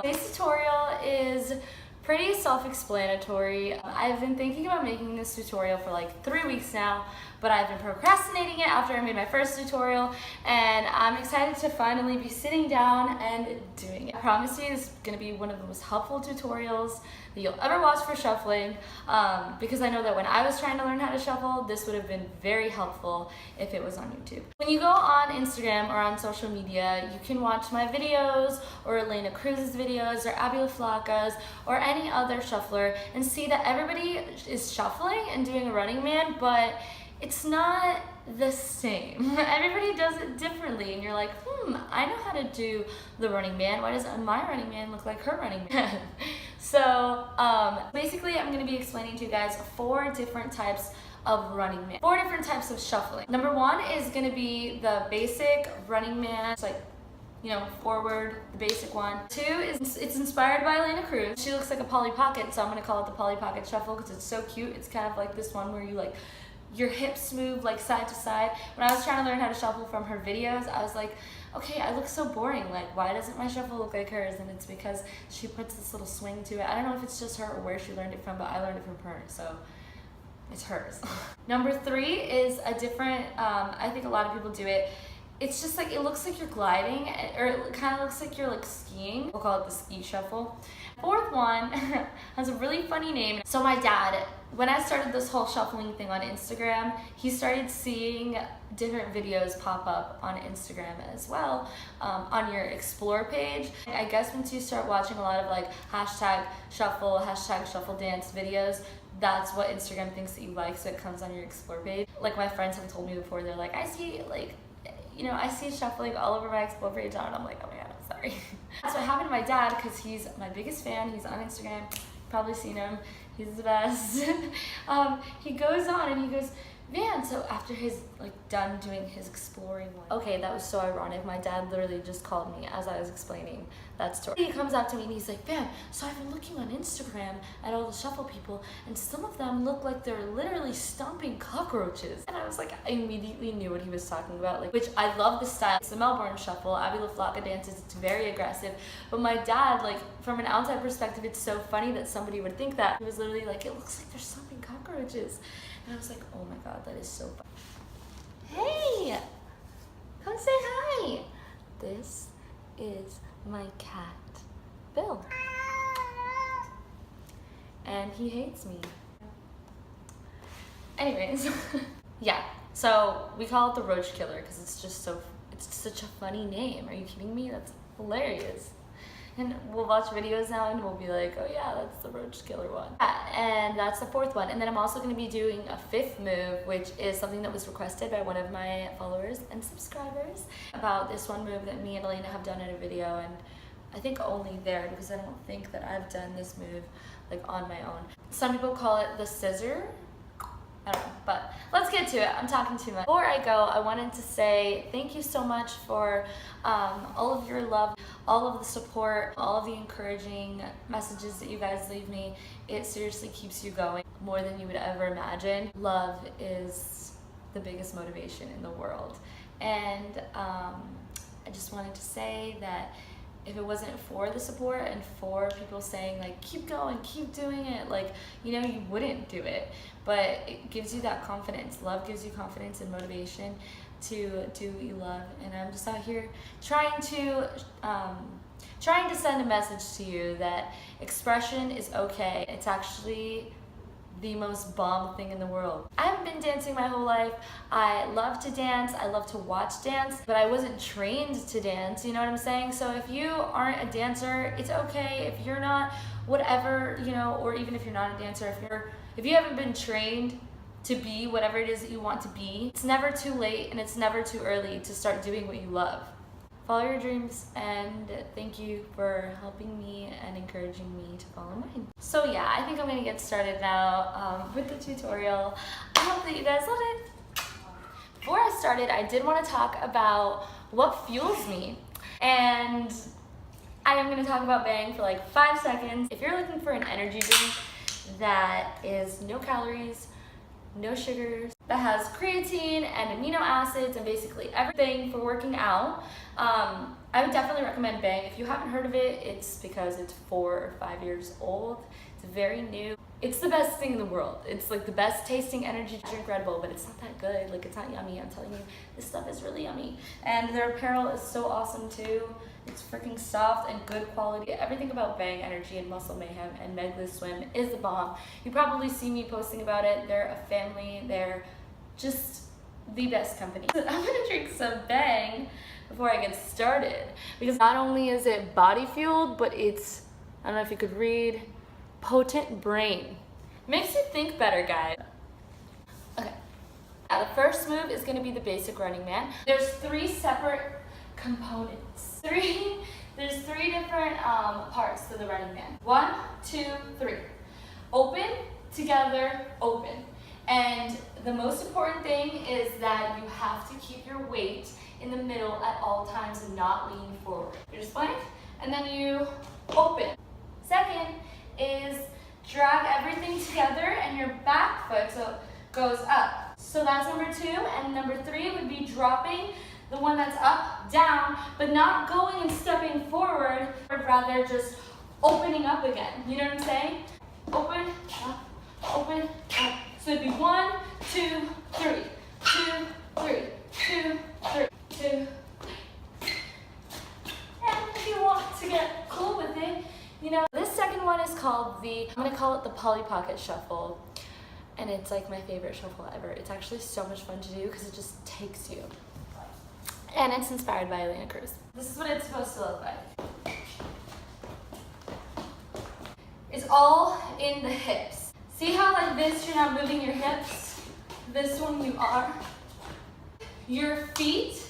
channel. Today's tutorial is pretty self-explanatory. I've been thinking about making this tutorial for like 3 weeks now, but I've been procrastinating it after I made my first tutorial, and I'm excited to finally be sitting down and doing it. I promise you this is going to be one of the most helpful tutorials that you'll ever watch for shuffling, because I know that when I was trying to learn how to shuffle, this would have been very helpful if it was on YouTube. When you go on Instagram or on social media, you can watch my videos or Elena Cruz's videos or Abby LaFlaca's or any other shuffler and see that everybody is shuffling and doing a running man, but it's not the same. Everybody does it differently, and you're like, I know how to do the running man. Why does my running man look like her running man? So basically I'm going to be explaining to you guys 4 different types of running man, 4 different types of shuffling. Number 1 is going to be the basic running man. It's like, you know, forward, the basic one. 2 is, it's inspired by Elena Cruz. She looks like a Polly Pocket, so I'm going to call it the Polly Pocket shuffle because it's so cute. It's kind of like this one where you like, your hips move like side to side. When I was trying to learn how to shuffle from her videos, I was like, okay, I look so boring. Like, why doesn't my shuffle look like hers? And it's because she puts this little swing to it. I don't know if it's just her or where she learned it from, but I learned it from her, so it's hers. Number 3 is a different, I think a lot of people do it. It's just like, it looks like you're gliding, or it kind of looks like you're like skiing. We'll call it the ski shuffle. 4th one has a really funny name. So my dad, when I started this whole shuffling thing on Instagram, he started seeing different videos pop up on Instagram as well, on your explore page. I guess once you start watching a lot of like hashtag shuffle dance videos, that's what Instagram thinks that you like, so it comes on your explore page. Like my friends have told me before, they're like, I see like, you know, I see shuffling all over my explore page, and I'm like, oh my god, I'm sorry. That's what happened to my dad, because he's my biggest fan. He's on Instagram, probably seen him, he's the best. He goes on and he goes, Van, so after he's like done doing his exploring one. Okay, that was so ironic. My dad literally just called me as I was explaining that story. He comes up to me and he's like, Van, so I've been looking on Instagram at all the shuffle people, and some of them look like they're literally stomping cockroaches. And I was like, I immediately knew what he was talking about, like, which I love the style. It's the Melbourne shuffle. Abby LaFlaca dances, it's very aggressive. But my dad, like, from an outside perspective, it's so funny that somebody would think that. He was literally like, it looks like they're stomping cockroaches. And I was like, oh my god, that is so fun. Hey! Come say hi! This is my cat, Bill. And he hates me. Anyways, yeah, so we call it the Roach Killer because it's just so, it's such a funny name. Are you kidding me? That's hilarious. And we'll watch videos now and we'll be like, oh yeah, that's the Roach Killer one. And that's the 4th one. And then I'm also going to be doing a 5th move, which is something that was requested by one of my followers and subscribers, about this one move that me and Elena have done in a video, and I think only there, because I don't think that I've done this move like on my own. Some people call it the scissor. I don't know, but let's get to it. I'm talking too much. Before I go, I wanted to say thank you so much for all of your love, all of the support, all of the encouraging messages that you guys leave me. It seriously keeps you going more than you would ever imagine. Love is the biggest motivation in the world. And I just wanted to say that if it wasn't for the support and for people saying like, keep going, keep doing it, like, you know, you wouldn't do it. But it gives you that confidence. Love gives you confidence and motivation to do what you love. And I'm just out here trying to send a message to you that expression is okay. It's actually the most bomb thing in the world. I haven't been dancing my whole life. I love to dance, I love to watch dance, but I wasn't trained to dance, you know what I'm saying? So if you aren't a dancer, it's okay. If you're not, whatever, you know, or even if you're not a dancer, if you haven't been trained to be whatever it is that you want to be, it's never too late and it's never too early to start doing what you love. Follow your dreams, and thank you for helping me and encouraging me to follow mine. So yeah, I think I'm gonna get started now with the tutorial. I hope that you guys love it. Before I started, I did want to talk about what fuels me, and I am gonna talk about Bang for like 5 seconds. If you're looking for an energy drink that is no calories, no sugars, that has creatine and amino acids and basically everything for working out, I would definitely recommend Bang. If you haven't heard of it, it's because it's 4 or 5 years old. It's very new. It's the best thing in the world. It's like the best tasting energy drink Red Bull, but it's not that good. Like, it's not yummy. I'm telling you, this stuff is really yummy. And their apparel is so awesome too. It's freaking soft and good quality. Everything about Bang Energy and Muscle Mayhem and Megless Swim is the bomb. You probably see me posting about it. They're a family. They're just the best company. So I'm gonna drink some Bang before I get started, because not only is it body fueled, but it's, I don't know if you could read, potent brain. Makes you think better, guys. Okay, now the first move is gonna be the basic Running Man. There's 3 separate components. There's 3 different parts to the Running Man. 1, 2, 3. Open, together, open. And the most important thing is that you have to keep your weight in the middle at all times and not lean forward. You just plank, and then you open. Second is drag everything together and your back foot so goes up. So that's number 2, and number 3 would be dropping the one that's up, down, but not going and stepping forward, but rather just opening up again. You know what I'm saying? Open, up, open, up. So it'd be 1, 2, 3, 2, 3, 2, 3, 2. And if you want to get cool with it, you know, this second one is called I'm gonna call it the Polly Pocket Shuffle. And it's like my favorite shuffle ever. It's actually so much fun to do because it just takes you. And it's inspired by Elena Cruz. This is what it's supposed to look like. It's all in the hips. See how like this, you're not moving your hips? This one you are. Your feet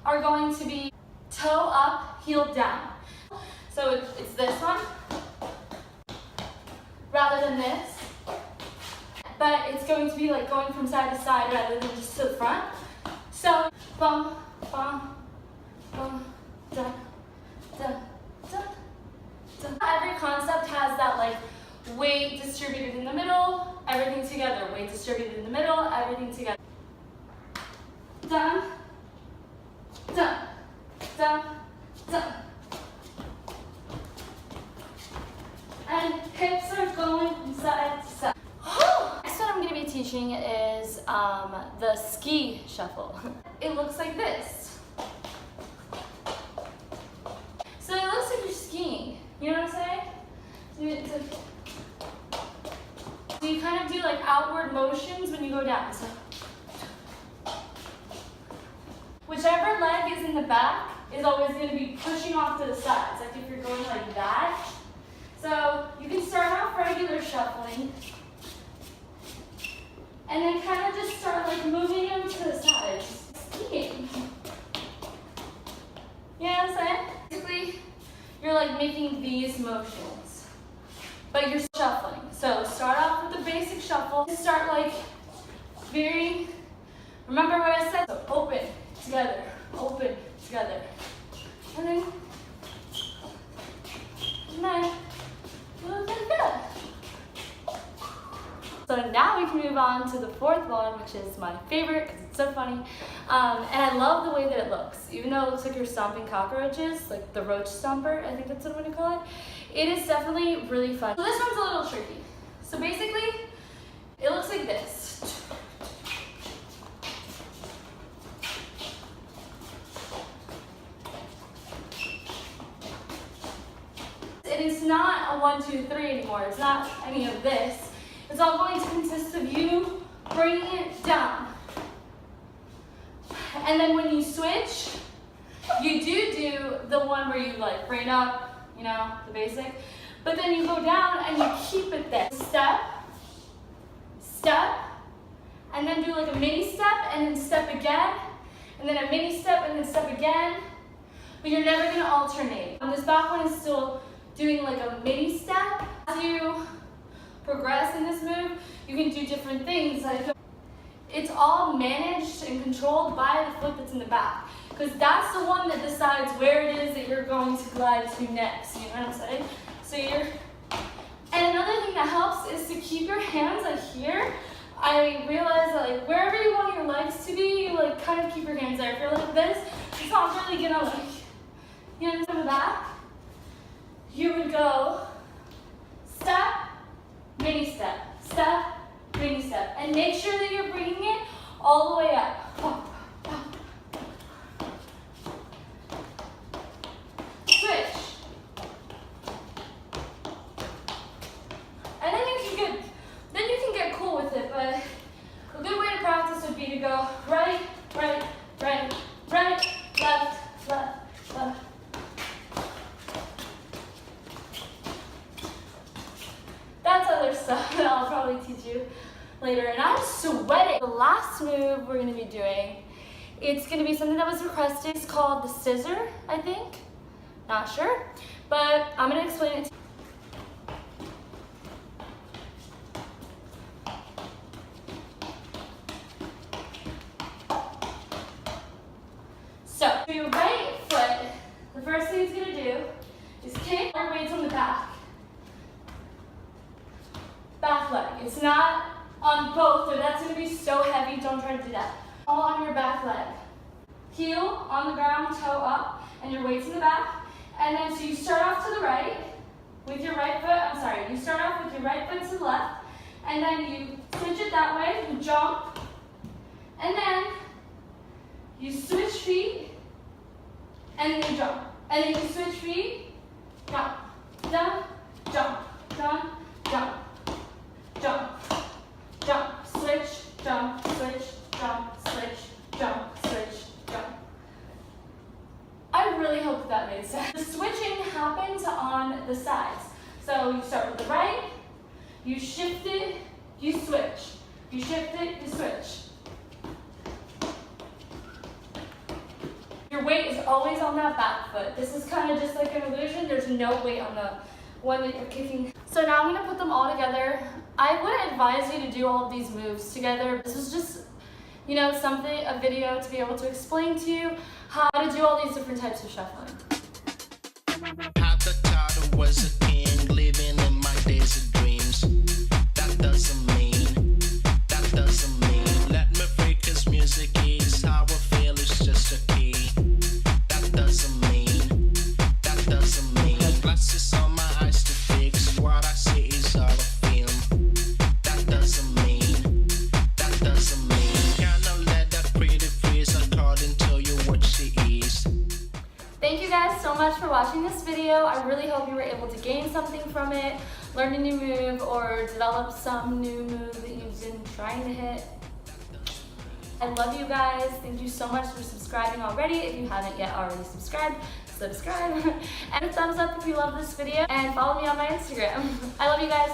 are going to be toe up, heel down. So it's this one, rather than this. But it's going to be like going from side to side rather than just to the front. So, bum, bum, bum, dun, dun, dun, dun. Every concept has that like weight distributed in the middle, everything together. Weight distributed in the middle, everything together. Dun, dun, dun, dun. And hips are going from side to side. Next one I'm going to be teaching is the ski shuffle. It looks like this. So it looks like you're skiing. You know what I'm saying? So you kind of do like outward motions when you go down. So whichever leg is in the back is always going to be pushing off to the sides. Like if you're going like that. So you can start off regular shuffling and then kind of just start like moving them to the sides. Skiing. You know what I'm saying? Basically, you're like making these motions, but you're shuffling. So start off with the basic shuffle. Start like very, remember what I said? So open, together, and then look like that. So now we can move on to the 4th one, which is my favorite because it's so funny. And I love the way that it looks. Even though it looks like you're stomping cockroaches, like the roach stomper, I think that's what I'm going to call it. It is definitely really fun. So this one's a little tricky. So basically, it looks like this. It is not a 1, 2, 3 anymore. It's not any of this. It's all going to consist of you bringing it down. And then when you switch, you do the one where you like bring it up, you know, the basic. But then you go down and you keep it there. Step, step, and then do like a mini step and then step again. And then a mini step and then step again. But you're never going to alternate. And this back one is still doing like a mini step. As you progress in this move, you can do different things. Like it's all managed and controlled by the foot that's in the back, because that's the one that decides where it is that you're going to glide to next. You know what I'm saying? So and another thing that helps is to keep your hands like here. I realize that like wherever you want your legs to be, you like kind of keep your hands there. If you're like this, it's not really gonna like You understand the back? You would go step, mini step, step, mini step. And make sure that you're bringing it all the way up. Switch. And then you can get cool with it, but a good way to practice would be to go right, right, right, right, left, left, left. That's other stuff that I'll probably teach you later, and I'm sweating. The last move we're gonna be doing, it's gonna be something that was requested. It's called the scissor, I think. Not sure, but I'm gonna explain it to you. So, for your right foot, the first thing it's gonna do is kick your weights on the back. Back leg. It's not on both, or that's gonna be so heavy, don't try to do that. All on your back leg. Heel on the ground, toe up, and your weights in the back. And then, so you start off to the right with your right foot, you start off with your right foot to the left, and then you switch it that way, you jump, and then you switch feet, and then you jump. And then you switch feet, jump, down, jump, down, jump, jump, jump, switch, jump, switch, jump, switch, jump, switch, jump. I really hope that made sense. The switching happens on the sides. So you start with the right, you shift it, you switch. You shift it, you switch. Your weight is always on that back foot. This is kind of just like an illusion. There's no weight on the one that you're kicking. So now I'm gonna put them all together. I would advise you to do all of these moves together. This is just, you know, a video to be able to explain to you how to do all these different types of shuffling. I thought I was a king, living in my days of dreams. That doesn't mean, let me freak, 'cause music is how I feel, it's just a key. That doesn't mean, glasses on my eyes to fix, what I see is all a film. That doesn't mean, kinda let that pretty freeze according to you what she is. Thank you guys so much for watching this video. I really hope you were able to gain something from it, learn a new move, or develop some new move that you've been trying to hit. I love you guys. Thank you so much for subscribing already. If you haven't yet already subscribe. And a thumbs up if you love this video, and follow me on my Instagram. I love you guys.